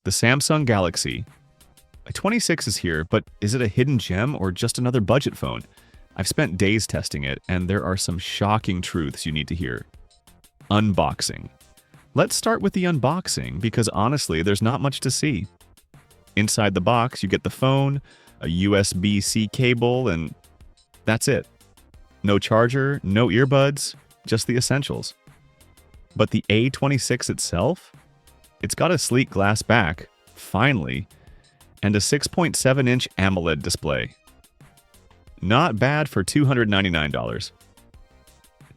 The Samsung Galaxy A26 is here, but is it a hidden gem or just another budget phone? I've spent days testing it, and there are some shocking truths you need to hear. Unboxing. Let's start with the unboxing, because honestly, there's not much to see. Inside the box, you get the phone, a USB-C cable, and that's it. No charger, no earbuds, just the essentials. But the A26 itself? It's got a sleek glass back, finally, and a 6.7-inch AMOLED display. Not bad for $299.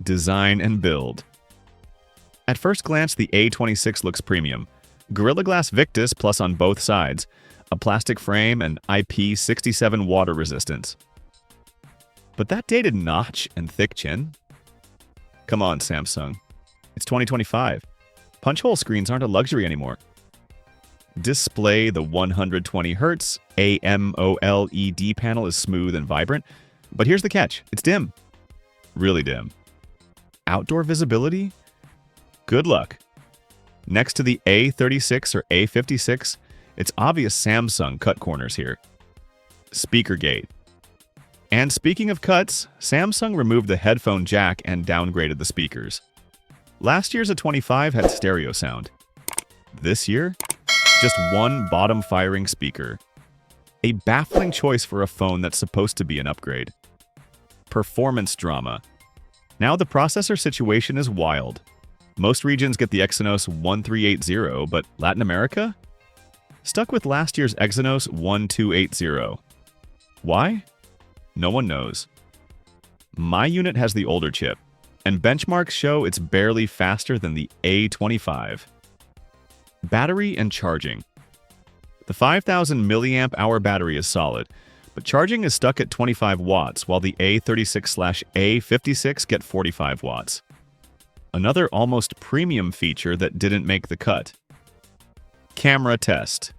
Design and build. At first glance, the A26 looks premium. Gorilla Glass Victus Plus on both sides, a plastic frame, and IP67 water resistance. But that dated notch and thick chin? Come on, Samsung. It's 2025. Punch-hole screens aren't a luxury anymore. Display, the 120 Hz AMOLED panel is smooth and vibrant, but here's the catch. It's dim. Really dim. Outdoor visibility? Good luck. Next to the A36 or A56, it's obvious Samsung cut corners here. Speaker gate. And speaking of cuts, Samsung removed the headphone jack and downgraded the speakers. Last year's A25 had stereo sound. This year, just one bottom-firing speaker. A baffling choice for a phone that's supposed to be an upgrade. Performance drama. Now the processor situation is wild. Most regions get the Exynos 1380, but Latin America? Stuck with last year's Exynos 1280. Why? No one knows. My unit has the older chip, and benchmarks show it's barely faster than the A25. Battery and charging. The 5,000 mAh battery is solid, but charging is stuck at 25 watts, while the A36/A56 get 45 watts. Another almost premium feature that didn't make the cut. Camera test.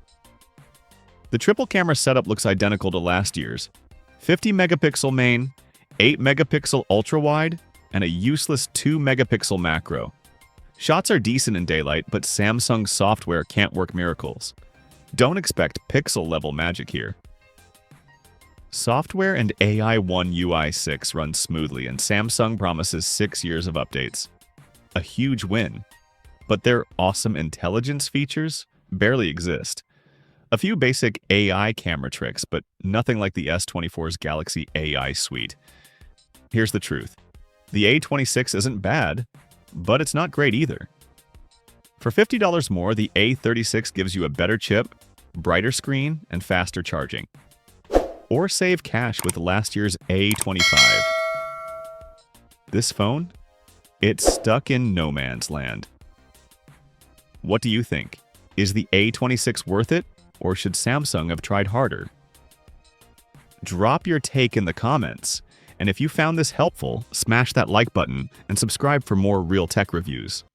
The triple camera setup looks identical to last year's. 50-megapixel main, 8-megapixel ultra-wide, and a useless 2-megapixel macro. Shots are decent in daylight, but Samsung's software can't work miracles. Don't expect pixel-level magic here. Software and AI 1 UI 6 run smoothly, and Samsung promises 6 years of updates. A huge win. But their awesome intelligence features barely exist. A few basic AI camera tricks, but nothing like the S24's Galaxy AI suite. Here's the truth. The A26 isn't bad, but it's not great either. For $50 more, the A36 gives you a better chip, brighter screen, and faster charging. Or save cash with last year's A25. This phone? It's stuck in no man's land. What do you think? Is the A26 worth it, or should Samsung have tried harder? Drop your take in the comments, and if you found this helpful, smash that like button and subscribe for more real tech reviews.